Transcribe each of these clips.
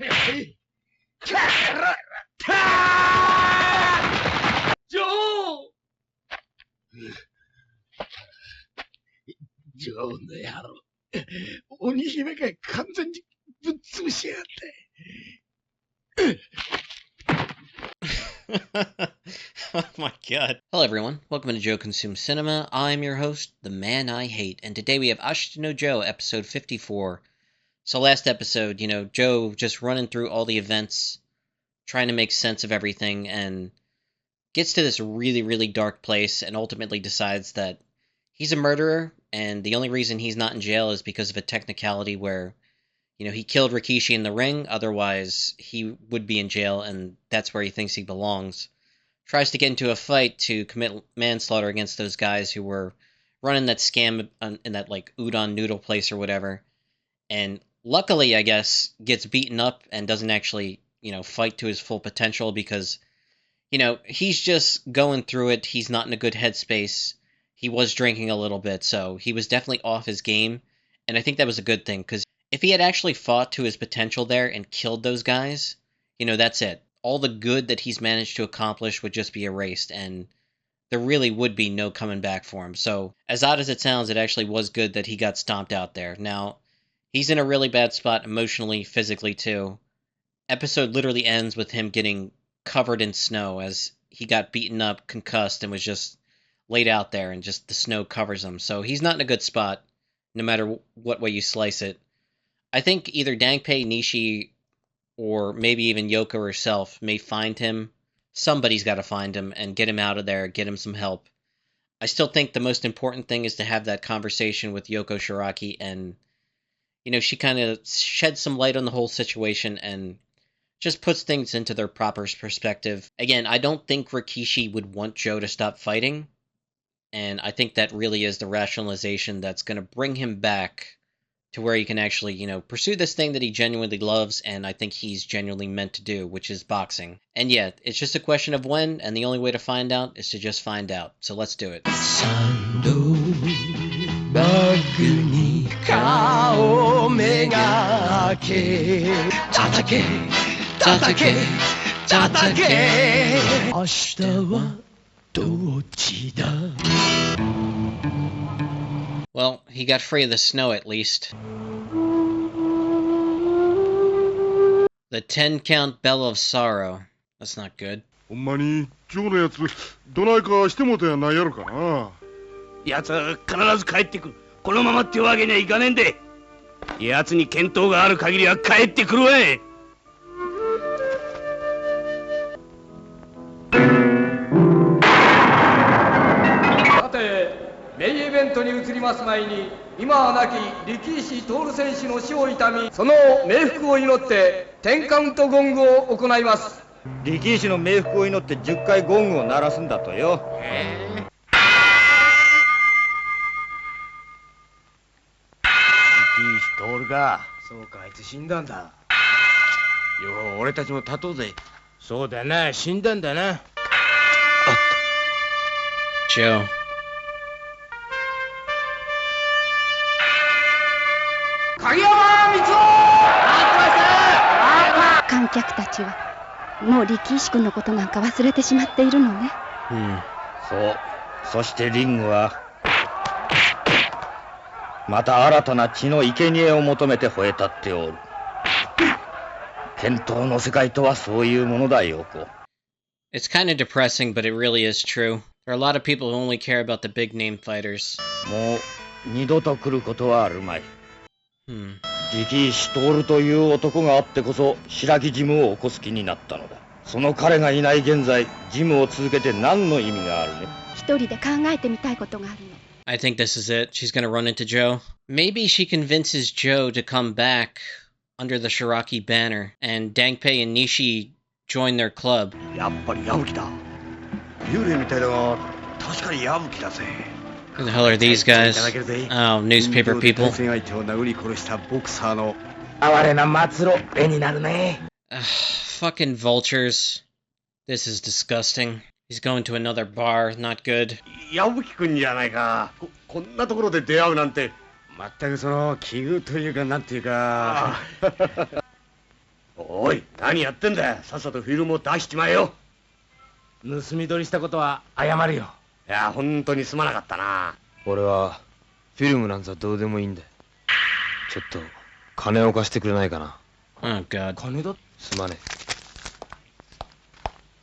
ジョーの野郎。鬼姫が完全にぶっ潰しやがって。Oh my god. Hello everyone, welcome to Joe Consumes Cinema. I'm your host, the man I hate, and today we have Ashita no Joe, episode 54. So last episode, Joe just running through all the events, trying to make sense of everything, and gets to this really, really dark place, and ultimately decides that he's a murderer, and the only reason he's not in jail is because of a technicality where he killed Rikishi in the ring, otherwise he would be in jail, and that's where he thinks he belongs. Tries to get into a fight to commit manslaughter against those guys who were running that scam in that, udon noodle place or whatever. And luckily, I guess, gets beaten up and doesn't actually, fight to his full potential because, he's just going through it. He's not in a good headspace. He was drinking a little bit, so he was definitely off his game. And I think that was a good thing, because if he had actually fought to his potential there and killed those guys, that's it. All the good that he's managed to accomplish would just be erased, and there really would be no coming back for him. So, as odd as it sounds, it actually was good that he got stomped out there. Now, he's in a really bad spot emotionally, physically, too. Episode literally ends with him getting covered in snow as he got beaten up, concussed, and was just laid out there, and just the snow covers him. So he's not in a good spot, no matter what way you slice it. I think either Dangpei, Nishi, or maybe even Yoko herself may find him. Somebody's got to find him and get him out of there, get him some help. I still think the most important thing is to have that conversation with Yoko Shiraki, and, she kind of sheds some light on the whole situation and just puts things into their proper perspective. Again, I don't think Rikishi would want Joe to stop fighting, and I think that really is the rationalization that's going to bring him back to where he can actually, pursue this thing that he genuinely loves, and I think he's genuinely meant to do, which is boxing. And yeah, it's just a question of when, and the only way to find out is to just find out. So let's do it. Well, he got free of the snow at least. The 10-count bell of sorrow. That's not good. ほんまにジョーのやつどないかしてもたやないやろかな。やつは必ず帰ってくる。このままってわけにはいかねえんで。やつに見当がある限りは帰ってくるわい。さて、メインイベントに移ります前に、今は亡き力石徹選手の死を悼み、その冥福を祈って10カウントゴングを行います。力石の冥福を祈って10回ゴングを鳴らすんだとよ。力石徹か。そうか、あいつ死んだんだ。よう俺たちも立とうぜ。そうだな、死んだんだな。Joe. 観客たちはもう力石君のことなんか忘れてしまっているのね。そう。そしてリングはまた新たな血の生贄を求めて吠え立っておる。剣闘の世界とはそういうものだよ、子。It's kind of depressing, but it really is true. There are a lot of people who only care about the big name fighters. もう二度と来ることはあるまい。力石徹という男があってこそ白木ジムを起こす気になったのだ。その彼がいない現在、ジムを続けて何の意味があるね。一人で考えてみたいことがあるの。I think this is it. She's gonna run into Joe. Maybe she convinces Joe to come back under the Shiraki banner, and Dangpei and Nishi join their club. やっぱり矢吹だ。幽霊みたいだが、確かに矢吹だぜ。Who the hell are these guys? Oh, newspaper people. Fucking vultures. This is disgusting. He's going to another bar. Not good. 矢吹くんじゃないか。こんなところで出会うなんて。全くその奇遇というかなんていうか。お何やってんだよ。さっさとフィルムを出しちまえよ。盗み取りしたことは謝るよ。いや、本当にすまなかったな。俺はフィルムなんざどうでもいいんだ。ちょっと金を貸してくれないかな。 Oh god. 金だ。すまね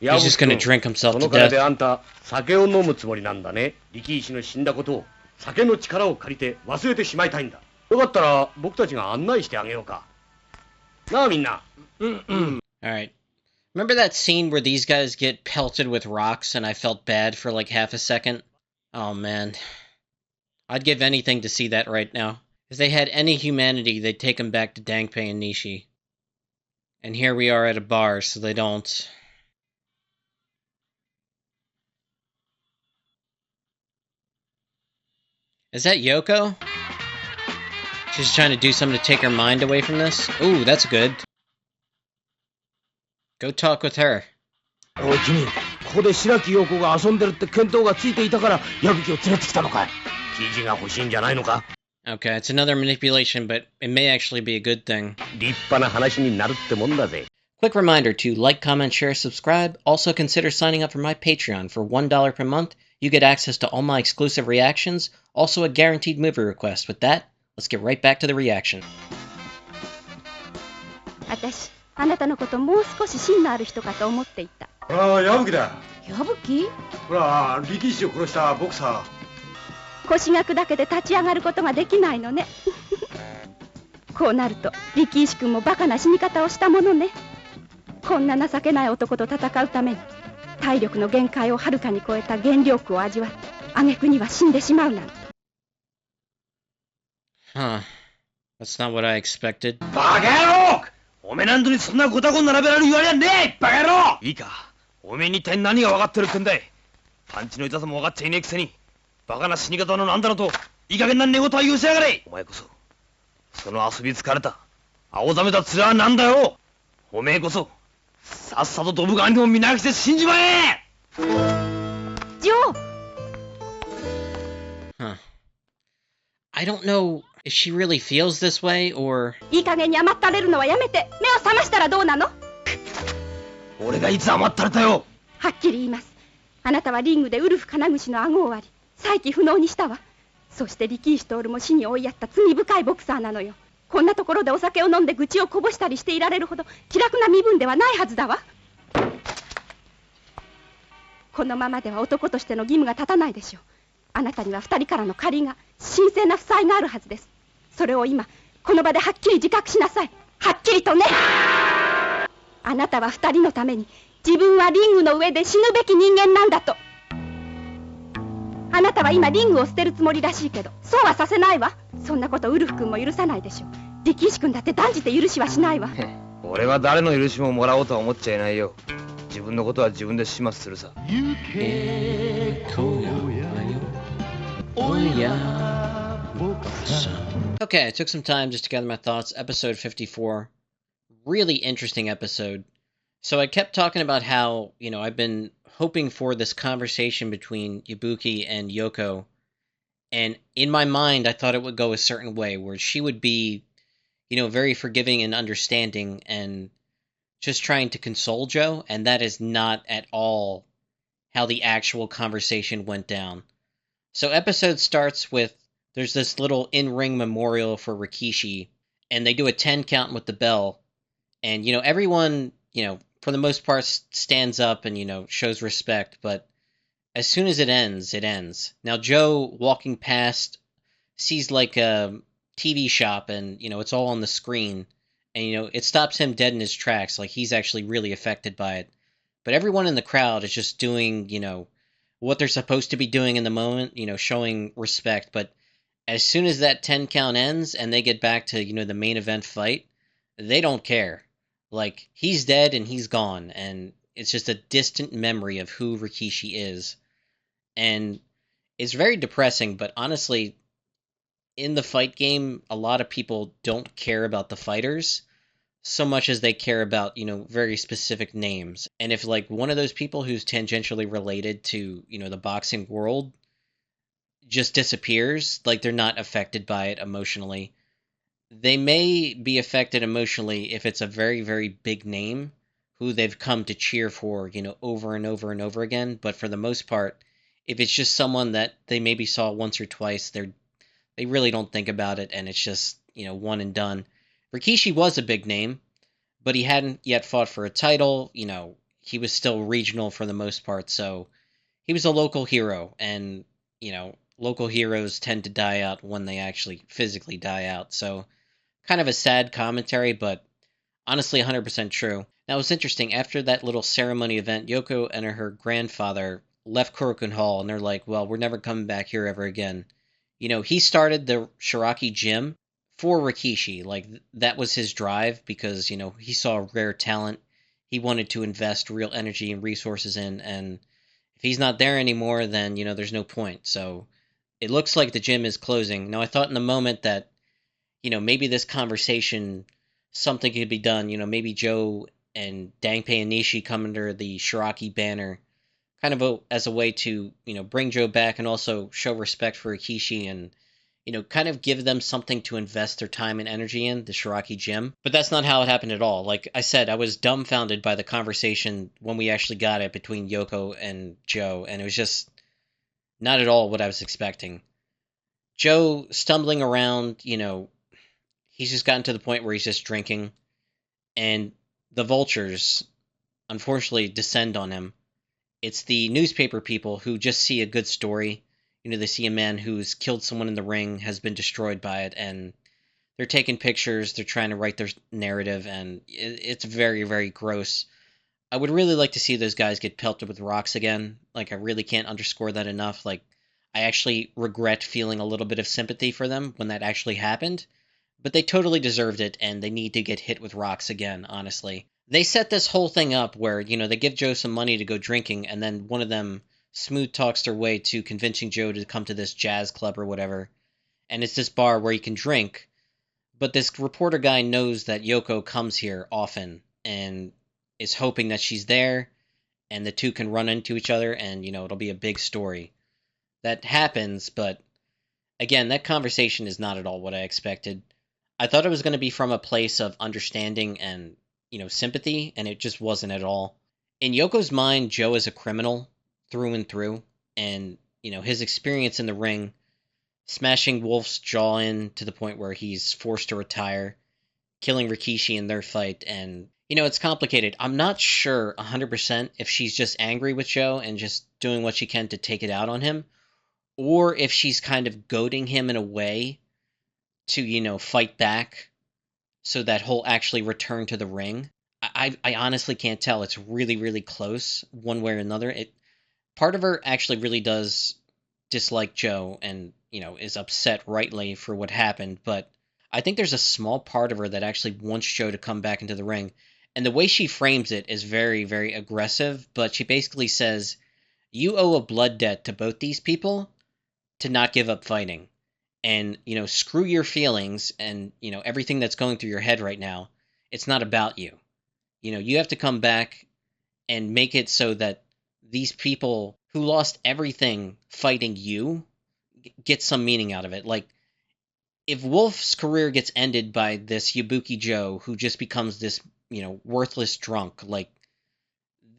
いや、 He's just gonna drink himself そ to の金で death. あんた酒を飲むつもりなんだね。力石の死んだことを酒の力を借りて忘れてしまいたいんだ。よかったら僕たちが案内してあげようか。なあみんな。Alright. Remember that scene where these guys get pelted with rocks and I felt bad for like half a second? Oh man. I'd give anything to see that right now. If they had any humanity, they'd take him back to Dangpei and Nishi. And here we are at a bar, so they don't. Is that Yoko? She's trying to do something to take her mind away from this? Ooh, that's good. Go talk with her. おい君、ここで白木陽子が遊んでるって見当がついていたから矢吹を連れてきたのかい。記事が欲しいんじゃないのか。 Okay, it's another manipulation, but it may actually be a good thing. 立派な話になるってもんだぜ。 Quick reminder to like, comment, share, subscribe. Also consider signing up for my Patreon. For $1 per month, you get access to all my exclusive reactions, also a guaranteed movie request. With that, let's get right back to the reaction. 私、あなたのこともう少し芯のある人かと思っていた。ほら、矢吹だ。矢吹？ほら、力石を殺したボクサ腰が砕けて立ち上がることができないのね。こうなると力石君もバカな死に方をしたものね。こんな情けない男と戦うために体力の限界をはるかに超えた原力を味わって挙句には死んでしまうなんて。Huh. That's not what I expected. バカ野郎！おめなんぞにそんなごたご並べられる言われやねえ！バカ野郎！いいか、おめに一体何が分かってるってんだい。パンチの痛さも分かっちゃいねえくせに、バカな死に方のなんだのと、いい加減な寝言は言うせやがれ！お前こそ、その遊び疲れた、青ざめた面はなんだよ！おめえこそ、さっさとドブ川にでも見流して死んじまえ！ジョー！ Huh. I don't know if she really feels this way, or... いい加減に甘ったれるのはやめて目を覚ましたらどうなの？俺がいつ甘ったれたよ！はっきり言います。あなたはリングでウルフ金串の顎を割り再起不能にしたわ。そして力石徹も死に追いやった罪深いボクサーなのよ。こんなところでお酒を飲んで愚痴をこぼしたりしていられるほど気楽な身分ではないはずだわ。このままでは男としての義務が立たないでしょう。あなたには2人からの借りが神聖な負債があるはずです。それを今この場ではっきり自覚しなさい。はっきりとね。あなたは2人のために自分はリングの上で死ぬべき人間なんだと。あなたは今リングを捨てるつもりらしいけど、そうはさせないわ。そんなことウルフ君も許さないでしょう。力石君だって断じて許しはしないわ。俺は誰の許しももらおうとは思っちゃいないよ。自分のことは自分で始末するさ。Okay, I took some time just to gather my thoughts. Episode 54. Really interesting episode. So I kept talking about how, I've been hoping for this conversation between Ibuki and Yoko. And in my mind, I thought it would go a certain way, where she would be, very forgiving and understanding and just trying to console Joe. And that is not at all how the actual conversation went down. So episode starts with, there's this little in-ring memorial for Rikishi, and they do a 10 count with the bell. And, everyone, for the most part stands up and, shows respect. But as soon as it ends, it ends. Now, Joe, walking past, sees like a TV shop and, it's all on the screen. And, it stops him dead in his tracks. Like, he's actually really affected by it. But everyone in the crowd is just doing, what they're supposed to be doing in the moment, showing respect. But as soon as that 10 count ends and they get back to, the main event fight, they don't care. Like, he's dead and he's gone, and it's just a distant memory of who Rikishi is. And it's very depressing, but honestly, in the fight game, a lot of people don't care about the fighters so much as they care about, very specific names. And if, like, one of those people who's tangentially related to, the boxing world just disappears, like, they're not affected by it emotionally, They may be affected emotionally if it's a very, very big name who they've come to cheer for, over and over and over again. But for the most part, if it's just someone that they maybe saw once or twice, they really don't think about it, and it's just, one and done. Rikishi was a big name, but he hadn't yet fought for a title. He was still regional for the most part, so he was a local hero, and, local heroes tend to die out when they actually physically die out. So kind of a sad commentary, but honestly 100% true. Now, it's interesting. After that little ceremony event, Yoko and her grandfather left Korakuen Hall, and they're like, well, we're never coming back here ever again. He started the Shiraki gym for Rikishi. Like, that was his drive because, he saw rare talent. He wanted to invest real energy and resources in, and if he's not there anymore, then, there's no point. So it looks like the gym is closing. Now, I thought in the moment that, maybe this conversation, something could be done. Maybe Joe and Dangpei and Nishi come under the Shiraki banner, kind of as a way to, bring Joe back and also show respect for Rikishi and, kind of give them something to invest their time and energy in, the Shiraki gym. But that's not how it happened at all. Like I said, I was dumbfounded by the conversation when we actually got it between Yoko and Joe, and it was just not at all what I was expecting. Joe stumbling around, he's just gotten to the point where he's just drinking, and the vultures, unfortunately, descend on him. It's the newspaper people who just see a good story. They see a man who's killed someone in the ring, has been destroyed by it, and they're taking pictures, they're trying to write their narrative, and it's very, very gross. I would really like to see those guys get pelted with rocks again. Like, I really can't underscore that enough. Like, I actually regret feeling a little bit of sympathy for them when that actually happened, but they totally deserved it, and they need to get hit with rocks again, honestly. They set this whole thing up where, they give Joe some money to go drinking, and then one of them smooth talks their way to convincing Joe to come to this jazz club or whatever. And it's this bar where you can drink, but this reporter guy knows that Yoko comes here often and is hoping that she's there and the two can run into each other and, it'll be a big story. That happens, but again, that conversation is not at all what I expected. I thought it was going to be from a place of understanding and, sympathy, and it just wasn't at all. In Yoko's mind, Joe is a criminal through and through, and, his experience in the ring, smashing Wolf's jaw in to the point where he's forced to retire, killing Rikishi in their fight, and, it's complicated. I'm not sure 100% if she's just angry with Joe and just doing what she can to take it out on him, or if she's kind of goading him in a way to, fight back so that he'll actually return to the ring. I honestly can't tell. It's really, really close one way or another. Part of her actually really does dislike Joe and, is upset rightly for what happened, but I think there's a small part of her that actually wants Joe to come back into the ring. And the way she frames it is very, very aggressive, but she basically says, you owe a blood debt to both these people to not give up fighting. And, screw your feelings and, everything that's going through your head right now. It's not about you. You have to come back and make it so that these people who lost everything fighting you get some meaning out of it. Like, if Wolf's career gets ended by this Yabuki Joe who just becomes this, worthless drunk, like,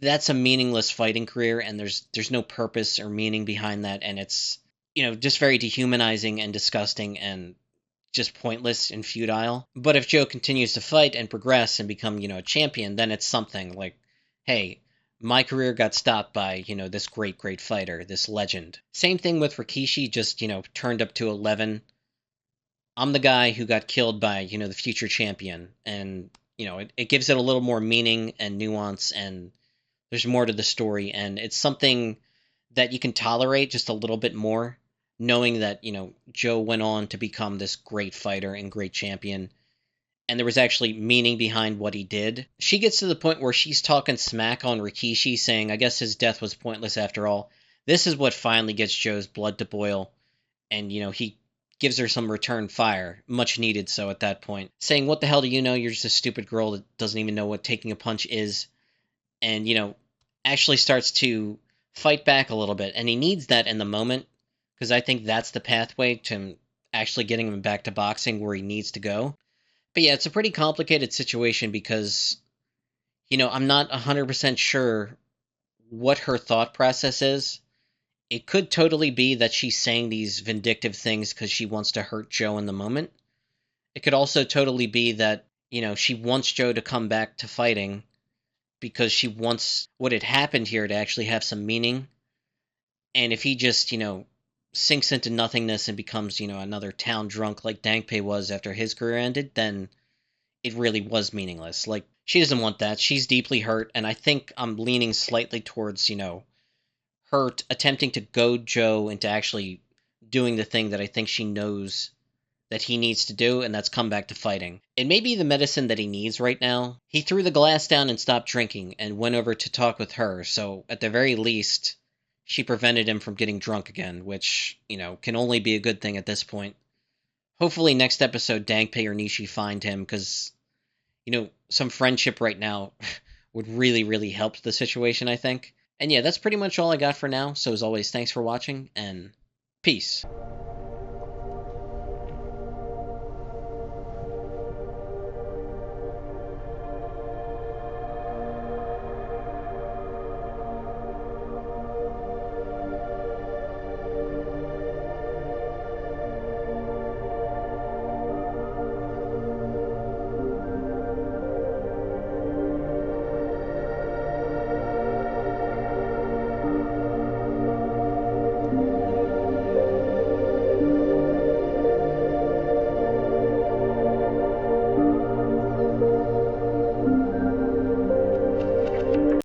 that's a meaningless fighting career, and there's no purpose or meaning behind that, and it's, just very dehumanizing and disgusting and just pointless and futile. But if Joe continues to fight and progress and become, a champion, then it's something like, hey, my career got stopped by, this great, great fighter, this legend. Same thing with Rikishi, just, turned up to 11. I'm the guy who got killed by, the future champion. And, it gives it a little more meaning and nuance, and there's more to the story. And it's something that you can tolerate just a little bit more, knowing that, Joe went on to become this great fighter and great champion, and there was actually meaning behind what he did. She gets to the point where she's talking smack on Rikishi, saying, I guess his death was pointless after all. This is what finally gets Joe's blood to boil, and, he gives her some return fire, much needed so at that point, saying, what the hell do you know? You're just a stupid girl that doesn't even know what taking a punch is, and, actually starts to fight back a little bit, and he needs that in the moment, because I think that's the pathway to him actually getting him back to boxing where he needs to go. But yeah, it's a pretty complicated situation because, I'm not 100% sure what her thought process is. It could totally be that she's saying these vindictive things because she wants to hurt Joe in the moment. It could also totally be that, she wants Joe to come back to fighting because she wants what had happened here to actually have some meaning. And if he just, sinks into nothingness and becomes, another town drunk like Dankpei was after his career ended, then it really was meaningless. Like, she doesn't want that. She's deeply hurt, and I think I'm leaning slightly towards, her attempting to goad Joe into actually doing the thing that I think she knows that he needs to do, and that's come back to fighting. It may be the medicine that he needs right now. He threw the glass down and stopped drinking and went over to talk with her, so at the very least, she prevented him from getting drunk again, which, can only be a good thing at this point. Hopefully next episode Dankpei or Nishi find him, because, some friendship right now would really, really help the situation, I think. And yeah, that's pretty much all I got for now, so as always, thanks for watching, and peace.